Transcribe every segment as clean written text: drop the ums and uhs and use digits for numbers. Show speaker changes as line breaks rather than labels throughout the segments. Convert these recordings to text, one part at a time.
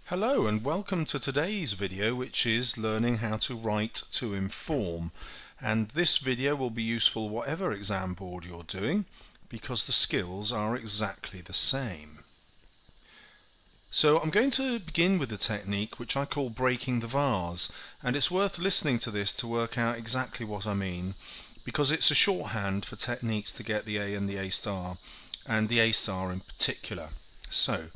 Hello and welcome to today's video, which is learning how to write to inform. And this video will be useful whatever exam board you're doing because the skills are exactly the same. So I'm going to begin with a technique which I call breaking the vase, and it's worth listening to this to work out exactly what I mean, because it's a shorthand for techniques to get the A and the A star, and the A star in particular. So,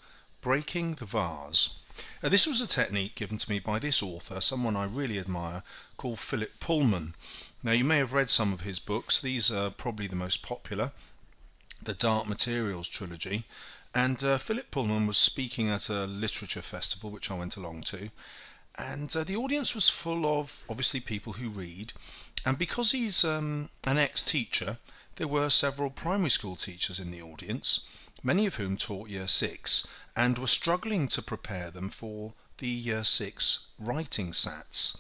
breaking the vase. This was a technique given to me by this author, someone I really admire, called Philip Pullman. Now you may have read some of his books. These are probably the most popular, the Dark Materials trilogy, and Philip Pullman was speaking at a literature festival which I went along to, and the audience was full of obviously people who read, and because he's an ex-teacher, there were several primary school teachers in the audience, many of whom taught Year 6 and were struggling to prepare them for the Year 6 writing SATs.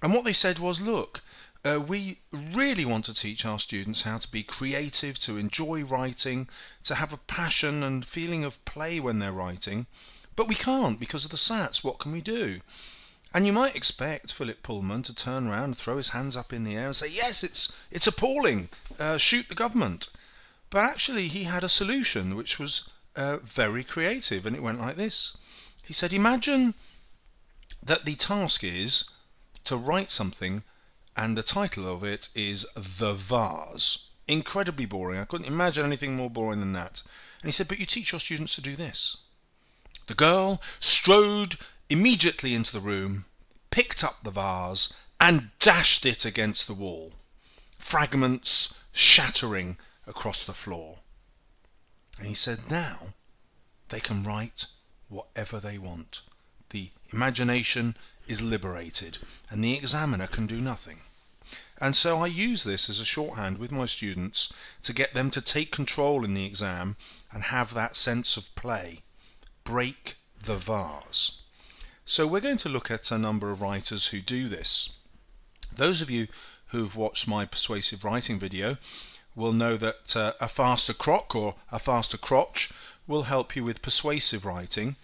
And what they said was, look, we really want to teach our students how to be creative, to enjoy writing, to have a passion and feeling of play when they're writing, but we can't because of the SATs. What can we do? And you might expect Philip Pullman to turn around and throw his hands up in the air and say, yes, it's appalling, shoot the government. But actually he had a solution which was very creative, and it went like this. He said, imagine that the task is to write something and the title of it is The Vase. Incredibly boring. I couldn't imagine anything more boring than that. And he said, but you teach your students to do this. The girl strode immediately into the room, picked up the vase and dashed it against the wall, fragments shattering across the floor. And he said, now they can write whatever they want. The imagination is liberated and the examiner can do nothing. And so I use this as a shorthand with my students to get them to take control in the exam and have that sense of play. Break the vase. So we're going to look at a number of writers who do this. Those of you who've watched my persuasive writing video will know that a faster crock or a faster crotch will help you with persuasive writing,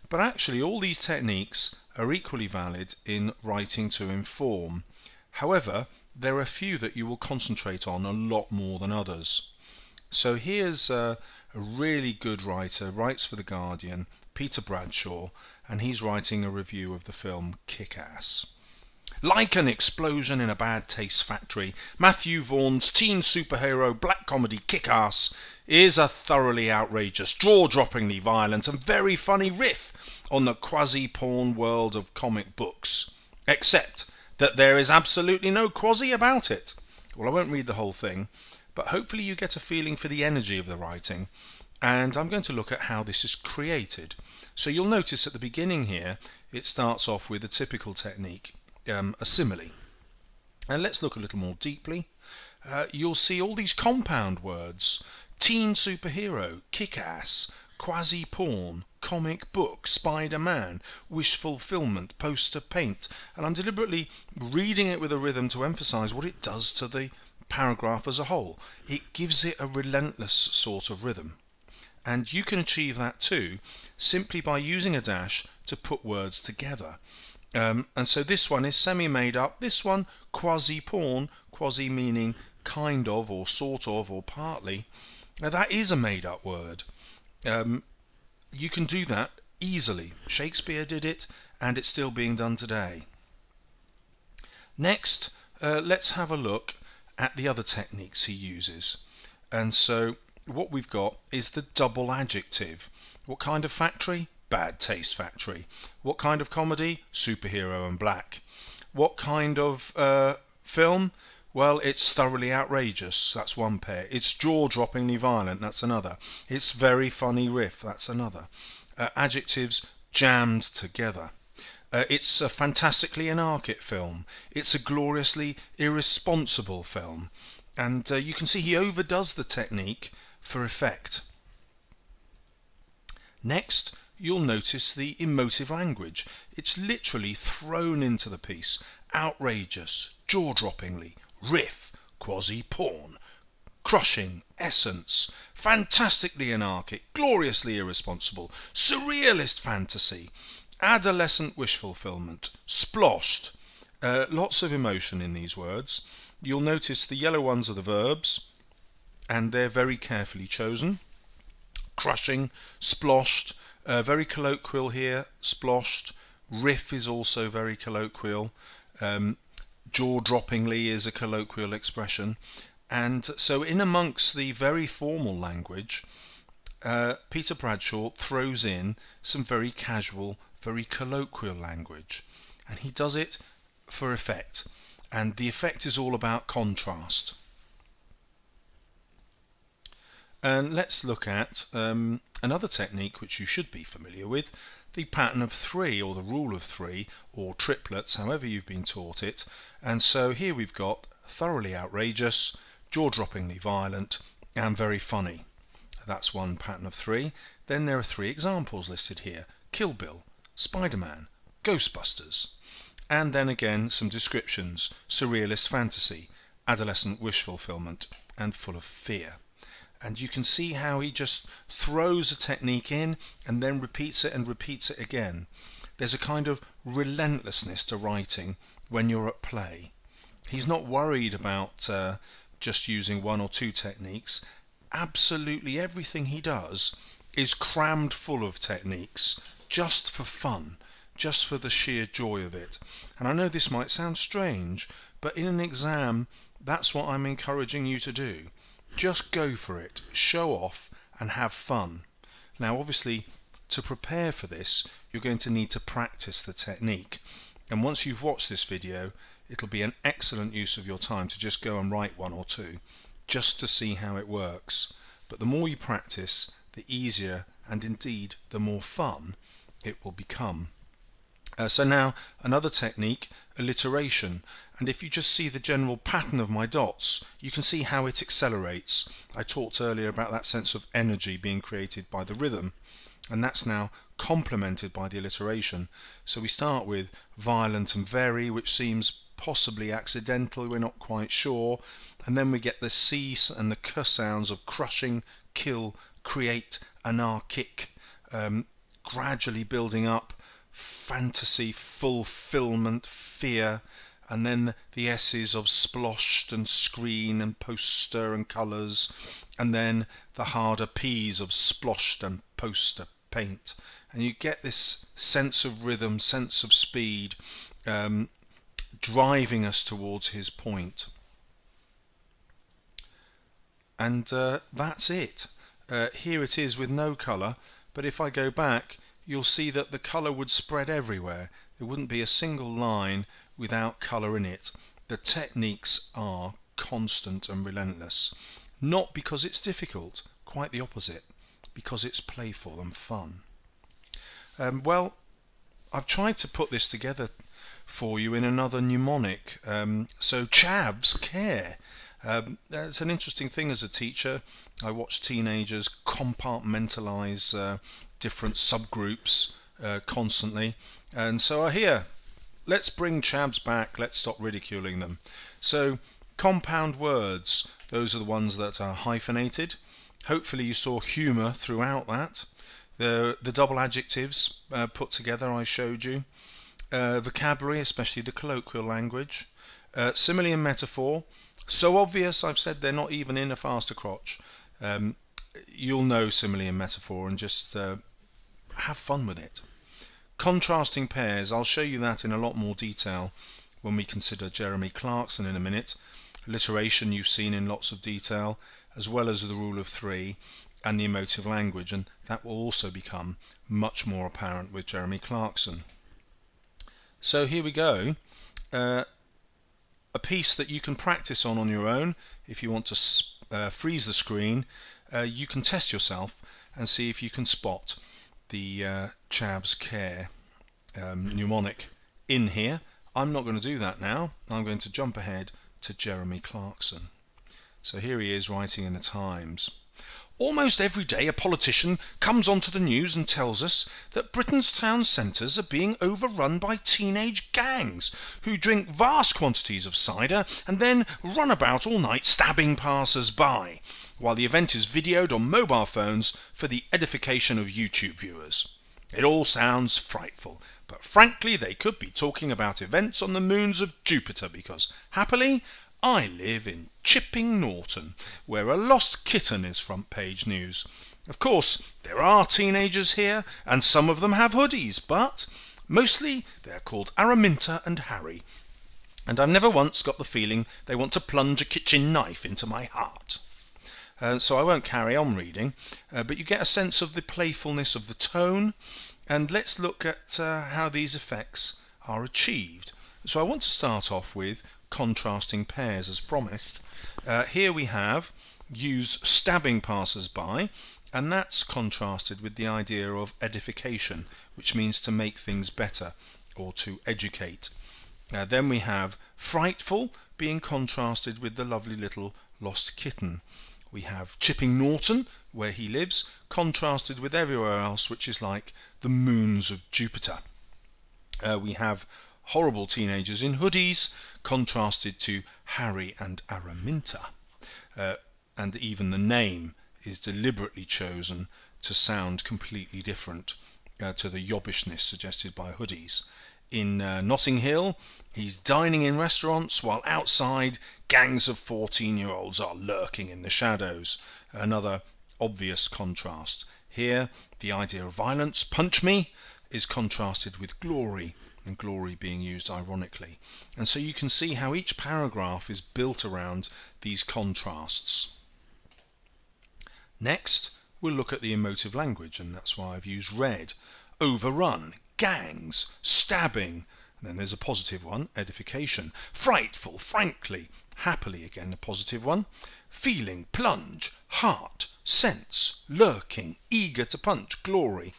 but actually all these techniques are equally valid in writing to inform. However, there are a few that you will concentrate on a lot more than others. So here's a really good writer, writes for The Guardian, Peter Bradshaw, and he's writing a review of the film Kick-Ass. Like an explosion in a bad taste factory, Matthew Vaughn's teen superhero black comedy Kick-Ass is a thoroughly outrageous, jaw-droppingly violent and very funny riff on the quasi-porn world of comic books. Except that there is absolutely no quasi about it. Well, I won't read the whole thing, but hopefully you get a feeling for the energy of the writing, and I'm going to look at how this is created. So you'll notice at the beginning here, it starts off with a typical technique. A simile. And let's look a little more deeply. You'll see all these compound words: teen superhero, kick-ass, quasi-porn, comic book, Spider-Man, wish fulfillment, poster paint. And I'm deliberately reading it with a rhythm to emphasize what it does to the paragraph as a whole. It gives it a relentless sort of rhythm. And you can achieve that too simply by using a dash to put words together. And so this one is semi-made up, this one quasi-porn, quasi meaning kind of or sort of or partly. Now that is a made-up word. You can do that easily. Shakespeare did it and it's still being done today. Next, let's have a look at the other techniques he uses. And so what we've got is the double adjective. What kind of factory? Bad taste factory. What kind of comedy? Superhero and black. What kind of film? Well, it's thoroughly outrageous. That's one pair. It's jaw-droppingly violent. That's another. It's very funny riff. That's another. Adjectives jammed together. It's a fantastically anarchic film. It's a gloriously irresponsible film. And you can see he overdoes the technique for effect. Next, you'll notice the emotive language. It's literally thrown into the piece. Outrageous, jaw-droppingly, riff, quasi-porn, crushing, essence, fantastically anarchic, gloriously irresponsible, surrealist fantasy. Adolescent wish fulfillment. Sploshed. Lots of emotion in these words. You'll notice the yellow ones are the verbs, and they're very carefully chosen. Crushing, sploshed, very colloquial here, sploshed. Riff is also very colloquial. Jaw-droppingly is a colloquial expression. And so in amongst the very formal language, Peter Bradshaw throws in some very casual, very colloquial language. And he does it for effect. And the effect is all about contrast. And let's look at another technique which you should be familiar with, the pattern of three, or the rule of three, or triplets, however you've been taught it. And so here we've got thoroughly outrageous, jaw-droppingly violent, and very funny. That's one pattern of three. Then there are three examples listed here: Kill Bill, Spider-Man, Ghostbusters. And then again some descriptions: surrealist fantasy, adolescent wish fulfillment, and full of fear. And you can see how he just throws a technique in and then repeats it and repeats it again. There's a kind of relentlessness to writing when you're at play. He's not worried about just using one or two techniques. Absolutely everything he does is crammed full of techniques, just for fun, just for the sheer joy of it. And I know this might sound strange, but in an exam, that's what I'm encouraging you to do. Just go for it, show off, and have fun. Now obviously, to prepare for this, you're going to need to practice the technique. And once you've watched this video, it'll be an excellent use of your time to just go and write one or two, just to see how it works. But the more you practice, the easier, and indeed the more fun it will become. So now another technique, alliteration, and if you just see the general pattern of my dots, you can see how it accelerates. I talked earlier about that sense of energy being created by the rhythm, and that's now complemented by the alliteration. So we start with violent and very, which seems possibly accidental, we're not quite sure, and then we get the C and the K sounds of crushing, kill, create, anarchic, gradually building up, fantasy, fulfillment, fear, and then the S's of sploshed and screen and poster and colours, and then the harder P's of sploshed and poster, paint. And you get this sense of rhythm, sense of speed, driving us towards his point. And that's it. Here it is with no colour, but if I go back, you'll see that the colour would spread everywhere. There wouldn't be a single line without colour in it. The techniques are constant and relentless. Not because it's difficult, quite the opposite, because it's playful and fun. Well, I've tried to put this together for you in another mnemonic. So chavs care. It's an interesting thing as a teacher. I watch teenagers compartmentalise different subgroups constantly, and so I hear, let's bring chavs back, let's stop ridiculing them. So compound words, those are the ones that are hyphenated. Hopefully you saw humour throughout that. The double adjectives put together I showed you. Vocabulary, especially the colloquial language. Simile and metaphor. So obvious, I've said they're not even in a faster crotch. You'll know simile and metaphor and just have fun with it. Contrasting pairs, I'll show you that in a lot more detail when we consider Jeremy Clarkson in a minute. Alliteration you've seen in lots of detail, as well as the rule of three and the emotive language, and that will also become much more apparent with Jeremy Clarkson. So here we go. A piece that you can practice on your own. If you want to freeze the screen, you can test yourself and see if you can spot the chavs care mnemonic in here. I'm not going to do that now. I'm going to jump ahead to Jeremy Clarkson. So here he is writing in the Times. Almost every day a politician comes onto the news and tells us that Britain's town centres are being overrun by teenage gangs who drink vast quantities of cider and then run about all night stabbing passers-by, while the event is videoed on mobile phones for the edification of YouTube viewers. It all sounds frightful, but frankly they could be talking about events on the moons of Jupiter, because, happily, I live in Chipping Norton, where a lost kitten is front page news. Of course, there are teenagers here, and some of them have hoodies, but mostly they're called Araminta and Harry, and I've never once got the feeling they want to plunge a kitchen knife into my heart. So I won't carry on reading, but you get a sense of the playfulness of the tone, and let's look at how these effects are achieved. So I want to start off with contrasting pairs as promised. Here we have use stabbing passers-by, and that's contrasted with the idea of edification, which means to make things better or to educate. Then we have frightful being contrasted with the lovely little lost kitten. We have Chipping Norton, where he lives, contrasted with everywhere else, which is like the moons of Jupiter. We have horrible teenagers in hoodies, contrasted to Harry and Araminta. And even the name is deliberately chosen to sound completely different to the yobbishness suggested by hoodies. In Notting Hill, he's dining in restaurants while outside gangs of 14-year-olds are lurking in the shadows. Another obvious contrast. Here, the idea of violence, punch me, is contrasted with glory, and glory being used ironically. And so you can see how each paragraph is built around these contrasts. Next, we'll look at the emotive language, and that's why I've used red. Overrun, gangs, stabbing, and then there's a positive one, edification. Frightful, frankly, happily, again a positive one. Feeling, plunge, heart, sense, lurking, eager to punch, glory.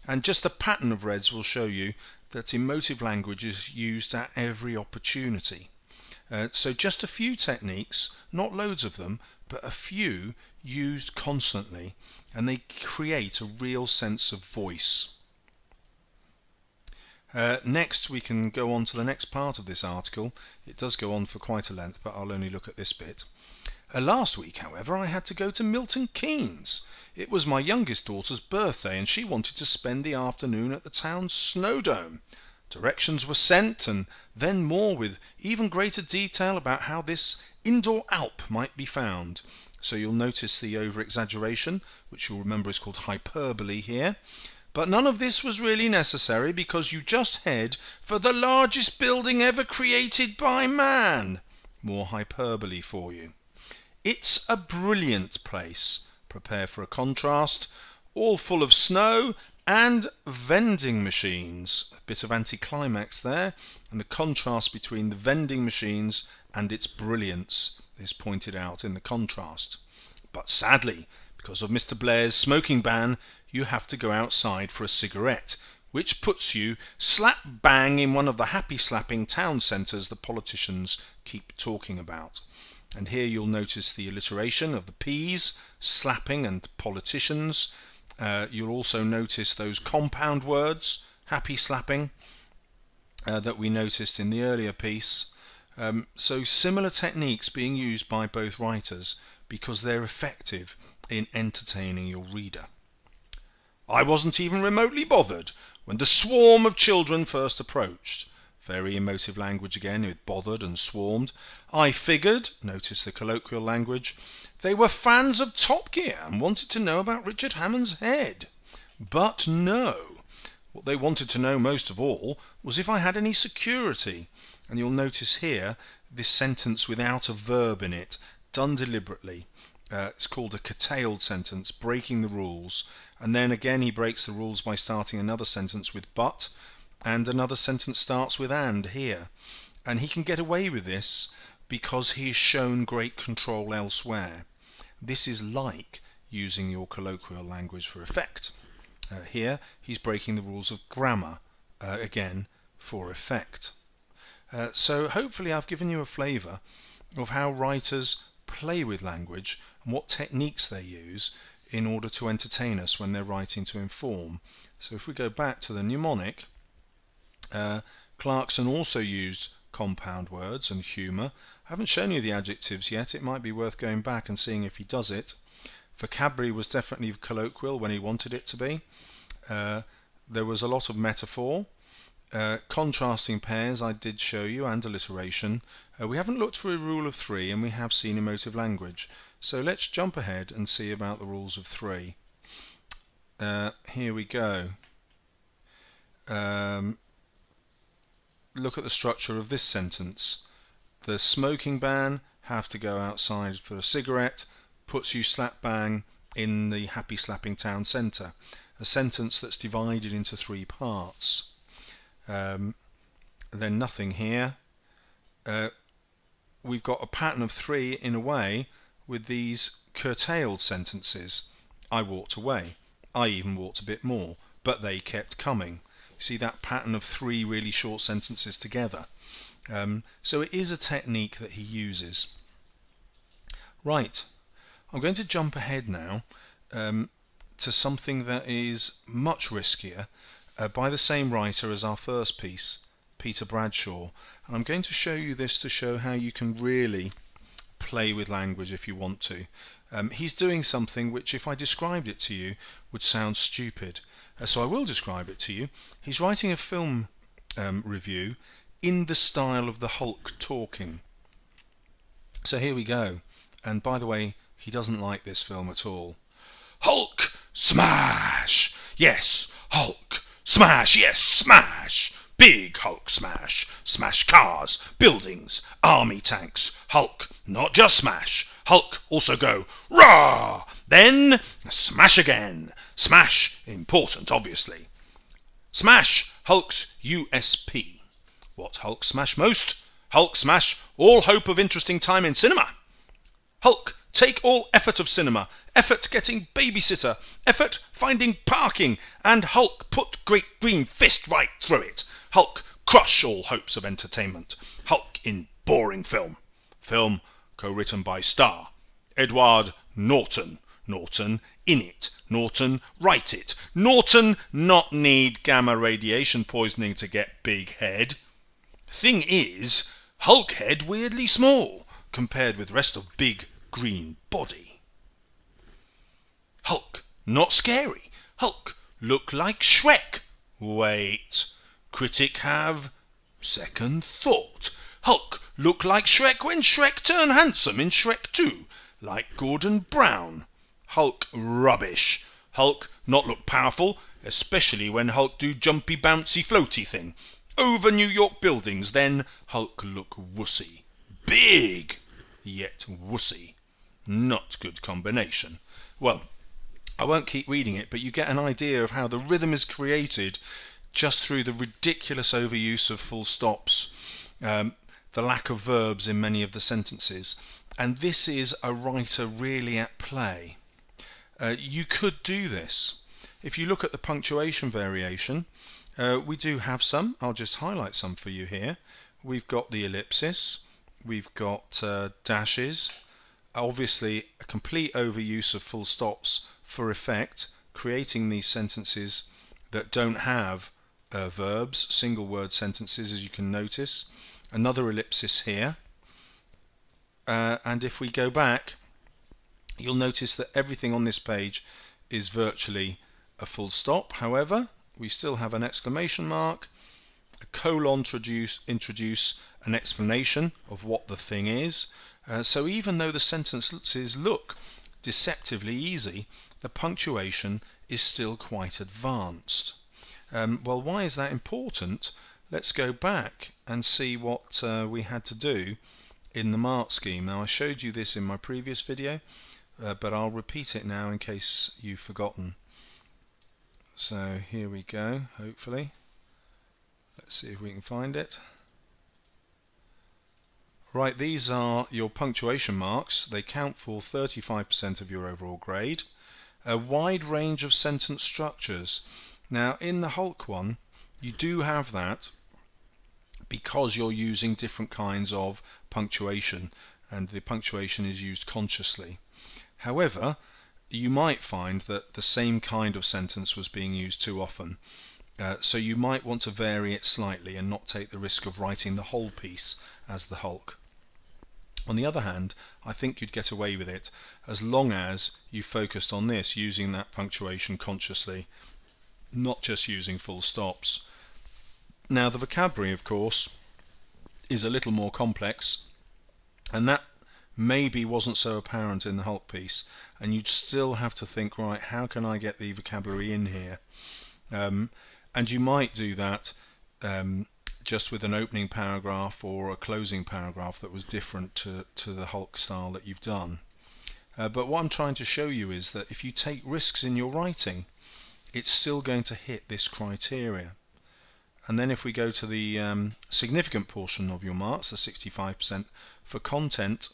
And just the pattern of reds will show you that emotive language is used at every opportunity. So just a few techniques, not loads of them, but a few used constantly, and they create a real sense of voice. Next we can go on to the next part of this article. It does go on for quite a length, but I'll only look at this bit. Last week, however, I had to go to Milton Keynes. It was my youngest daughter's birthday, and she wanted to spend the afternoon at the town's snowdome. Directions were sent, and then more with even greater detail about how this indoor Alp might be found. So you'll notice the over-exaggeration, which you'll remember is called hyperbole here. But none of this was really necessary, because you just head for the largest building ever created by man. More hyperbole for you. It's a brilliant place. Prepare for a contrast. All full of snow and vending machines. A bit of anticlimax there, and the contrast between the vending machines and its brilliance is pointed out in the contrast. But sadly, because of Mr. Blair's smoking ban, you have to go outside for a cigarette, which puts you slap bang in one of the happy slapping town centres the politicians keep talking about. And here you'll notice the alliteration of the P's, slapping and politicians. You'll also notice those compound words, happy slapping, that we noticed in the earlier piece. So similar techniques being used by both writers because they're effective in entertaining your reader. I wasn't even remotely bothered when the swarm of children first approached. Very emotive language again, with bothered and swarmed. I figured, notice the colloquial language, they were fans of Top Gear and wanted to know about Richard Hammond's head. But no. What they wanted to know most of all was if I had any security. And you'll notice here this sentence without a verb in it, done deliberately. It's called a curtailed sentence, breaking the rules. And then again he breaks the rules by starting another sentence with but, and another sentence starts with and here. And he can get away with this because he's shown great control elsewhere. This is like using your colloquial language for effect. Here he's breaking the rules of grammar, again for effect. So hopefully I've given you a flavour of how writers play with language and what techniques they use in order to entertain us when they're writing to inform. So if we go back to the mnemonic, Clarkson also used compound words and humour. I haven't shown you the adjectives yet. It might be worth going back and seeing if he does it. Vocabulary was definitely colloquial when he wanted it to be. there was a lot of metaphor. Contrasting pairs I did show you, and alliteration. We haven't looked through rule of 3, and we have seen emotive language. So let's jump ahead and see about the rules of 3. Here we go. Look at the structure of this sentence. The smoking ban, have to go outside for a cigarette, puts you slap bang in the happy slapping town centre. A sentence that's divided into 3 parts. Then nothing here. We've got a pattern of 3 in a way with these curtailed sentences. I walked away. I even walked a bit more, but they kept coming. You see that pattern of 3 really short sentences together. So it is a technique that he uses. Right, I'm going to jump ahead now to something that is much riskier, by the same writer as our first piece, Peter Bradshaw. And I'm going to show you this to show how you can really play with language if you want to. He's doing something which, if I described it to you, would sound stupid. So I will describe it to you. He's writing a film review in the style of the Hulk talking. So here we go. And by the way, he doesn't like this film at all. Hulk smash! Yes, Hulk smash! Yes, smash! Big Hulk smash! Smash cars, buildings, army tanks. Hulk, not just smash. Hulk also go rah! Then smash again. Smash, important obviously. Smash, Hulk's USP. What Hulk smash most? Hulk smash all hope of interesting time in cinema. Hulk take all effort of cinema, effort getting babysitter, effort finding parking, and Hulk put great green fist right through it. Hulk crush all hopes of entertainment. Hulk in boring film. Film co-written by star Edward Norton. Norton in it. Norton write it. Norton not need gamma radiation poisoning to get big head. Thing is, Hulk head weirdly small compared with rest of big green body. Hulk not scary. Hulk look like Shrek. Wait, critic have second thought. Hulk look like Shrek when Shrek turn handsome in Shrek 2, like Gordon Brown. Hulk rubbish. Hulk not look powerful, especially when Hulk do jumpy bouncy floaty thing. Over New York buildings, then Hulk look wussy. Big, yet wussy. Not good combination. Well, I won't keep reading it, but you get an idea of how the rhythm is created just through the ridiculous overuse of full stops, the lack of verbs in many of the sentences. And this is a writer really at play. You could do this. If you look at the punctuation variation, we do have some. I'll just highlight some for you here. We've got the ellipsis, we've got dashes, obviously a complete overuse of full stops for effect, creating these sentences that don't have verbs, single word sentences, as you can notice. Another ellipsis here, and if we go back, you'll notice that everything on this page is virtually a full stop. However, we still have an exclamation mark, a colon to introduce an explanation of what the thing is. So even though the sentences look deceptively easy, the punctuation is still quite advanced. Well, why is that important? Let's go back and see what we had to do in the mark scheme. Now, I showed you this in my previous video, but I'll repeat it now in case you've forgotten. So here we go, hopefully. Let's see if we can find it. Right, these are your punctuation marks. They count for 35% of your overall grade. A wide range of sentence structures. Now, in the Hulk one, you do have that because you're using different kinds of punctuation, and the punctuation is used consciously. However, you might find that the same kind of sentence was being used too often. So you might want to vary it slightly and not take the risk of writing the whole piece as the Hulk. On the other hand, I think you'd get away with it as long as you focused on this, using that punctuation consciously not just using full stops. Now the vocabulary, of course, is a little more complex, and that maybe wasn't so apparent in the Hulk piece, and you'd still have to think, right, how can I get the vocabulary in here? And you might do that just with an opening paragraph or a closing paragraph that was different to the Hulk style that you've done. But what I'm trying to show you is that if you take risks in your writing, it's still going to hit this criteria. And then if we go to the significant portion of your marks, the 65% for content,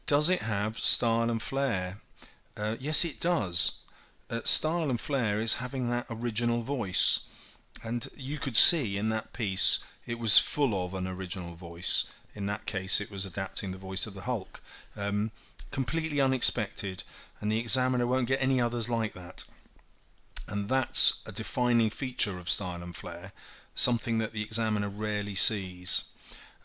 does it have style and flair? Yes, it does. Style and flair is having that original voice, and you could see in that piece it was full of an original voice. In that case it was adapting the voice of the Hulk. Completely unexpected, and the examiner won't get any others like that. And that's a defining feature of style and flair, something that the examiner rarely sees.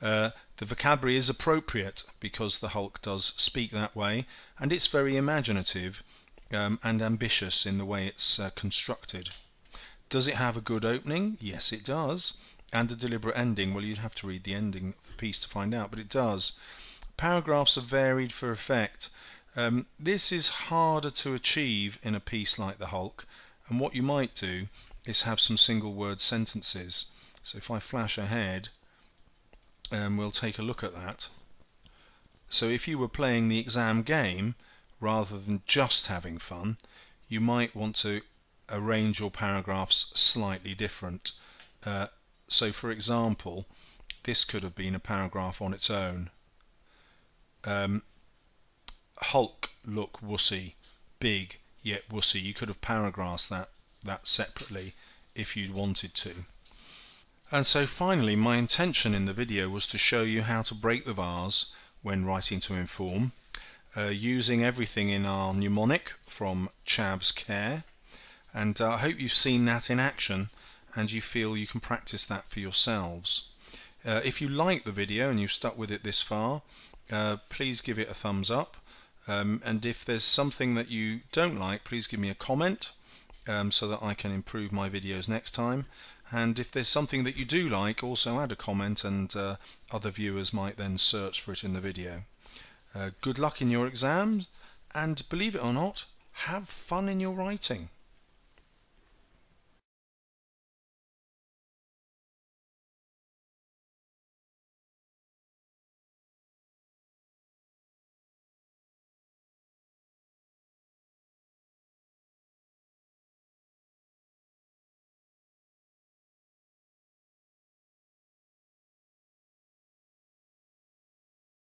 The vocabulary is appropriate because the Hulk does speak that way, and it's very imaginative and ambitious in the way it's constructed. Does it have a good opening? Yes, it does. And a deliberate ending? Well, you'd have to read the ending of the piece to find out, but it does. Paragraphs are varied for effect. This is harder to achieve in a piece like the Hulk, and what you might do is have some single word sentences. So if I flash ahead, we'll take a look at that. So if you were playing the exam game rather than just having fun, you might want to arrange your paragraphs slightly different. So for example, this could have been a paragraph on its own. Hulk look wussy, big yet wussy. You could have paragraphed that separately if you'd wanted to. And so finally, my intention in the video was to show you how to break the vase when writing to inform, using everything in our mnemonic from Chab's Care, and I hope you've seen that in action and you feel you can practice that for yourselves. If you like the video and you've stuck with it this far, please give it a thumbs up. And if there's something that you don't like, please give me a comment so that I can improve my videos next time. And if there's something that you do like, also add a comment, and other viewers might then search for it in the video. Good luck in your exams, and believe it or not, have fun in your writing.